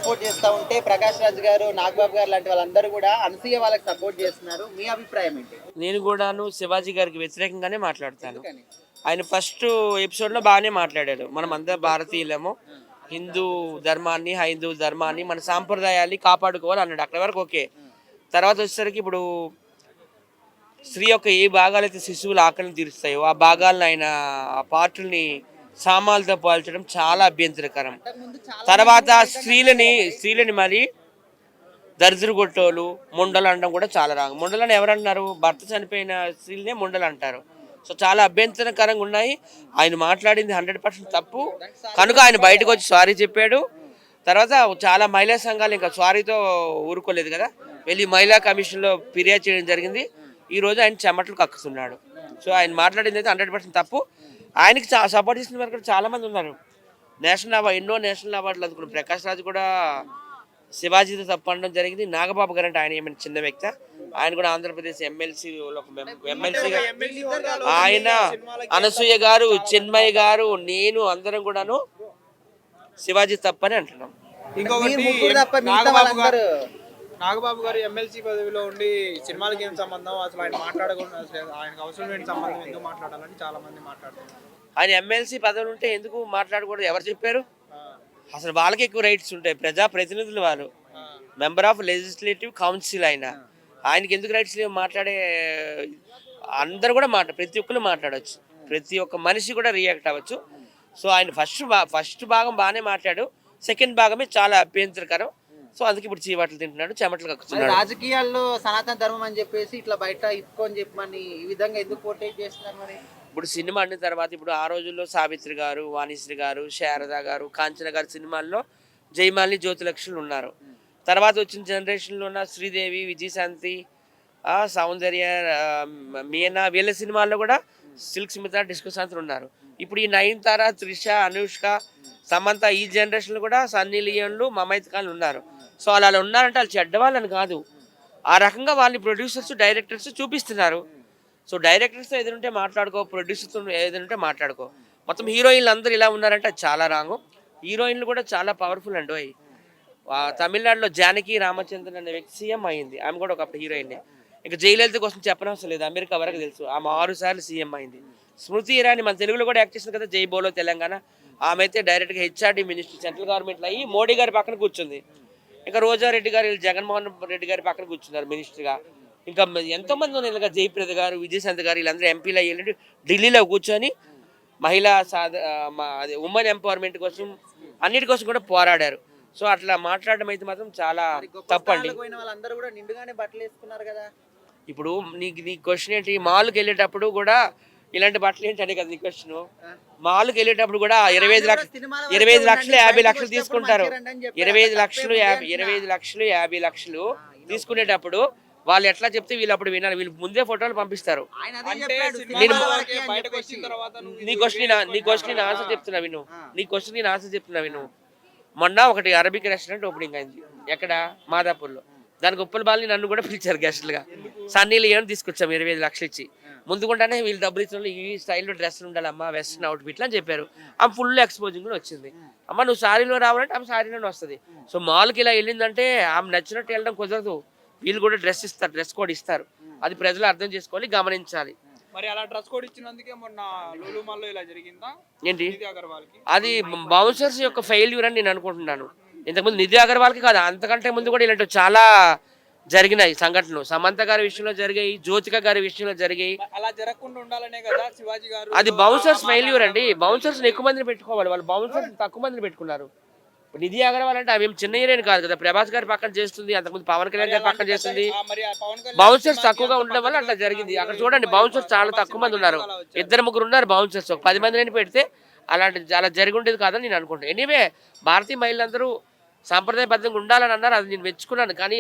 Support చేస్తా ఉంటే ప్రకాష్ రాజ్ గారు, నాగబాబు గారు లాంటి వాళ్ళందరూ కూడా అనసూయ వాళ్ళకి సపోర్ట్ చేస్తున్నారు. మీ అభిప్రాయం ఏంటి? నేను కూడాను శివాజీ గారికి వ్యతిరేకంగానే మాట్లాడతాను. ఎందుకని? ఆయన ఫస్ట్ ఎపిసోడ్లో బాగానే మాట్లాడారు. మనం అందరం భారతీయులము, హిందూ ధర్మాన్ని, హైందూ ధర్మాన్ని, మన సాంప్రదాయాన్ని కాపాడుకోవాలి అన్నాడు. అక్కడ వరకు ఓకే. తర్వాత వచ్చేసరికి ఇప్పుడు స్త్రీ యొక్క ఏ భాగాలైతే శిశువుల ఆకలిని తీరుస్తాయో ఆ భాగాలను ఆయన ఆ పార్టుల్ని సామాన్లతో పోల్చడం చాలా అభ్యంతరకరం. తర్వాత స్త్రీలని మరి దరిద్ర కొట్టోలు ముండలు అనడం కూడా చాలా రాంగ్. ముండలని ఎవరన్నారు? భర్త చనిపోయిన స్త్రీలనే ముండలు అంటారు. సో చాలా అభ్యంతరకరంగా ఉన్నాయి. ఆయన మాట్లాడింది 100% తప్పు కనుక ఆయన బయటకు వచ్చి సారీ చెప్పాడు. తర్వాత చాలా మహిళా సంఘాలు ఇంకా సారీతో ఊరుకోలేదు కదా, వెళ్ళి మహిళా కమిషన్లో ఫిర్యాదు చేయడం జరిగింది. ఈరోజు ఆయన చెమటలు కక్కుతున్నాడు. సో ఆయన మాట్లాడింది అయితే 100% తప్పు. ఆయనకి సపోర్ట్ చేసిన వారు కూడా చాలామంది ఉన్నారు. ఎన్నో నేషనల్ అవార్డులు అందుకున్న ప్రకాష్ రాజ్ కూడా శివాజీతో తప్పు అనడం జరిగింది. నాగబాబు గారు అంటే ఆయన ఏమైనా చిన్న వ్యక్తి? ఆయన కూడా ఆంధ్రప్రదేశ్ ఎమ్మెల్సీగా ఆయన, అనసూయ గారు, చిన్మయ్య గారు, నేను అందరం కూడాను శివాజీ తప్పని అంటున్నాం. నాగబాబు గారు ఎమ్మెల్సీ పదవిలో ఉండి సినిమాలకి ఏం సంబంధం, అసలు ఆయన మాట్లాడకుండా ఆయనకు అవసరం లేని సంబంధం ఎందుకు మాట్లాడాలని చాలా మంది మాట్లాడుతున్నారు. ఆయన ఎమ్మెల్సీ పదవులు ఉంటే ఎందుకు మాట్లాడకూడదు? ఎవరు చెప్పారు? అసలు వాళ్ళకి ఎక్కువ రైట్స్ ఉంటాయి. ప్రజాప్రతినిధులు వాళ్ళు, మెంబర్ ఆఫ్ లెజిస్లేటివ్ కౌన్సిల్ ఆయనకి ఎందుకు రైట్స్ లేవు? మాట్లాడే అందరూ కూడా ప్రతి ఒక్కరు మాట్లాడవచ్చు, ప్రతి ఒక్క మనిషి కూడా రియాక్ట్ అవ్వచ్చు. సో ఆయన ఫస్ట్ భాగం బాగానే మాట్లాడు, సెకండ్ భాగమే చాలా అభ్యంతరకరం. సో అందుకే ఇప్పుడు చీవాట్లు తింటున్నాడు, చెమటలు కక్కుతున్నాడు. రాజకీయాల్లో సనాతన ధర్మం అని చెప్పేసి ఇట్లా బయట ఇప్పుకొని చెప్పమని ఈ విధంగా ఎందుకు పోర్ట్రేట్ చేస్తున్నారు? మరి ఇప్పుడు సినిమా అన్న తర్వాత ఇప్పుడు ఆ రోజుల్లో సావిత్రి గారు, వాణిశ్రీ గారు, శారద గారు, కాంచన గారు సినిమాల్లో జయమాలిని, జ్యోతిలక్ష్మి ఉన్నారు. తర్వాత వచ్చిన జనరేషన్లో ఉన్న శ్రీదేవి, విజయశాంతి, సౌందర్య, మీనా, వీళ్ళ సినిమాల్లో కూడా సిల్క్ స్మిత, డిస్కో శాంతి ఉన్నారు. ఇప్పుడు ఈ నయనతార, త్రిష, అనుష్క, సమంత ఈ జనరేషన్లో కూడా సన్నీ లియోన్లు, మమైత్ ఖాన్ ఉన్నారు. సో అలా ఉన్నారంటే వాళ్ళు చెడ్డవాళ్ళని కాదు, ఆ రకంగా వాళ్ళని ప్రొడ్యూసర్స్, డైరెక్టర్స్ చూపిస్తున్నారు. సో డైరెక్టర్స్తో ఏదంటే మాట్లాడుకో, ప్రొడ్యూసర్స్తో ఏదంటే మాట్లాడుకో. మొత్తం హీరోయిన్లు అందరూ ఇలా ఉన్నారంటే అది చాలా రాంగు. హీరోయిన్లు కూడా చాలా పవర్ఫుల్ అండి. తమిళనాడులో జానకి రామచంద్రన్ అనే వ్యక్తి సీఎం అయింది. ఆమె కూడా ఒకప్పుడు హీరోయిన్. ఇక జయలలిత కోసం చెప్పనవసరం లేదు, అమెరికా వరకు తెలుసు. ఆమె 6 సార్లు సీఎం అయింది. స్మృతి ఇరానీ మన తెలుగులో కూడా యాక్ట్ చేసింది కదా, జై బోలో తెలంగాణ. ఆమె అయితే డైరెక్ట్గా హెచ్ఆర్డీ మినిస్టర్ సెంట్రల్ గవర్నమెంట్లో అయ్యి మోడీ గారి పక్కన కూర్చుంది. ఇంకా రోజారెడ్డి గారు, జగన్మోహన్ రెడ్డి గారి పక్కన కూర్చున్నారు మినిస్టర్గా. ఇంకా ఎంతోమంది ఉన్నారు ఇలాగ, జయప్రద గారు, విజయశాంతి గారు, వీళ్ళందరూ ఎంపీలు అయ్యి ఢిల్లీలో కూర్చొని మహిళా ఉమెన్ ఎంపవర్మెంట్ కోసం అన్నిటి కోసం కూడా పోరాడారు. సో అట్లా మాట్లాడడం అయితే మాత్రం చాలా తప్పండి. ఇప్పుడు నీ క్వశ్చన్ ఏంటి? మాల్కి వెళ్ళేటప్పుడు కూడా ఇలాంటి బట్టలు ఏంటి అనే కదా నీ క్వశ్చన్. మాల్కి వెళ్ళేటప్పుడు కూడా 25 లక్షలు 50 లక్షలు తీసుకుంటారు. 25 లక్షలు 50 లక్షలు తీసుకునేటప్పుడు వాళ్ళు ఎట్లా చెప్తే వీళ్ళు అప్పుడు వినాలి. వీళ్ళు ముందే ఫోటోలు పంపిస్తారు. నీ క్వశ్చన్ ఆన్సర్ చెప్తున్నా విను. మొన్న ఒకటి అరబిక్ రెస్టారెంట్ ఓపెనింగ్ అయింది. ఎక్కడ? మాదాపూర్లో. దానికి ఉప్పల బాలని నన్ను కూడా పిలిచారు గెస్టులుగా. సన్నీ లియోన్ తీసుకొచ్చాము 25 లక్షలు ఇచ్చి. ముందుకుండానే వీళ్ళు డబ్బులు ఇచ్చిన ఈ స్టైల్లో డ్రెస్సులు ఉండాలమ్మా, వెస్ట్రన్ అవుట్ఫిట్లు అని చెప్పారు. ఆమె ఫుల్ ఎక్స్పోజింగ్ కూడా వచ్చింది. అమ్మ నువ్వు సారీలో రావాలంటే ఆమె సారీలోనే వస్తుంది. సో మాల్కి ఇలా వెళ్ళిందంటే ఆమె నచ్చినట్టు వెళ్ళడం కుదరదు. వీళ్ళు కూడా డ్రెస్ కోడ్ ఇస్తారు. అది ప్రజలు అర్థం చేసుకోవాలి, గమనించాలి. మరి అలా డ్రెస్ కోడ్ ఇచ్చినందుకే మొన్న లూలు మాల్లో ఇలా జరిగిందా ఏంటి? అది బౌన్సర్స్ యొక్క ఫెయిల్యూర్ అని నేను అనుకుంటున్నాను. ఇంతకుముందు నిధి అగర్వాల్కి కాదు, అంతకంటే ముందు కూడా ఇలాంటివి చాలా జరిగినాయి సంఘటనలు. సమంత గారి విషయంలో జరిగాయి, జ్యోతిక గారి విషయంలో జరిగాయి. అలా జరగకుండా ఉండాలనే కదా శివాజీ గారు. అది బౌన్సర్స్ ఫెయిల్యూర్ అండి. బౌన్సర్స్ ఎక్కువ మందిని పెట్టుకోవాలి, వాళ్ళు బౌన్సర్స్ తక్కువ మందిని పెట్టుకున్నారు. నిధి అగర్వాల్ అంటే ఆమె చిన్న హీరోయిన్ కాదు కదా, ప్రభాస్ గారి పక్కన చేస్తుంది, అంతకుముందు పవన్ కళ్యాణ్ గారి పక్కన చేస్తుంది. బౌన్సర్స్ తక్కువగా ఉండడం వల్ల అట్లా జరిగింది. అక్కడ చూడండి, బౌన్సర్స్ చాలా తక్కువ మంది ఉన్నారు, 2-3 ఉన్నారు బౌన్సర్స్. ఒక 10 మందిని పెడితే అలాంటిది చాలా జరిగి ఉండేది కాదని నేను అనుకుంటాను. ఎనీవే, భారతీయ మహిళలందరూ సాంప్రదాయబద్ధంగా ఉండాలని అన్నారు, అది నేను మెచ్చుకున్నాను. కానీ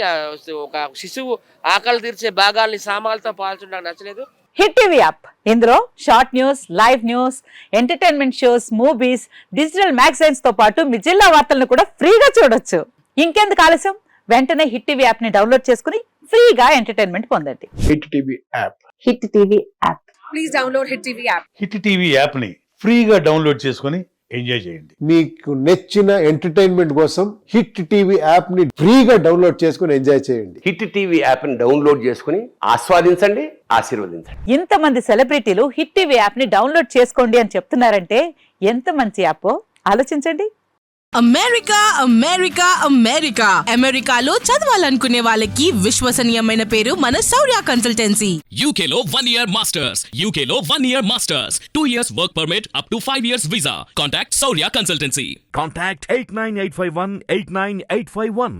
ఒక శిశువు ఆకలి తీర్చే భాగాల్ని సామాన్లతో పాల్చడం నాకు నచ్చలేదు. హిట్ టీవీ యాప్, ఇందులో short news, live news, entertainment shows, movies, digital magazines తో పాటు మీ జిల్లా వార్తలను కూడా ఫ్రీగా చూడొచ్చు. ఇంకెందుకు ఆలస్యం? వెంటనే హిట్ టీవీ యాప్ ని డౌన్లోడ్ చేసుకుని ఫ్రీగా ఎంటర్టైన్మెంట్ పొందండి. Hit TV app. Hit TV app. Please download hit TV app. Hit TV app ని ఫ్రీగా డౌన్లోడ్ చేసుకుని ఎంజాయ్ చేయండి. మీకు నచ్చిన ఎంటర్టైన్మెంట్ కోసం హిట్ టీవీ యాప్ ని ఫ్రీగా డౌన్లోడ్ చేసుకుని ఎంజాయ్ చేయండి. హిట్ టీవీ యాప్ని డౌన్లోడ్ చేసుకుని ఆస్వాదించండి, ఆశీర్వదించండి. ఇంతమంది సెలబ్రిటీలు హిట్ టీవీ యాప్ ని డౌన్లోడ్ చేసుకోండి అని చెప్తున్నారంటే ఎంత మంచి యాప్ ఆలోచించండి. అమెరికా అమెరికా అమెరికా అమెరికాలో చదవాలనుకునే వాళ్ళకి విశ్వసనీయమైన పేరు మన శౌర్య కన్సల్టెన్సీ. UK లో 1 year masters. UK లో 1 year masters. 2 years work permit up to 5 years visa. Contact Saurya Consultancy. Contact 89851 89851.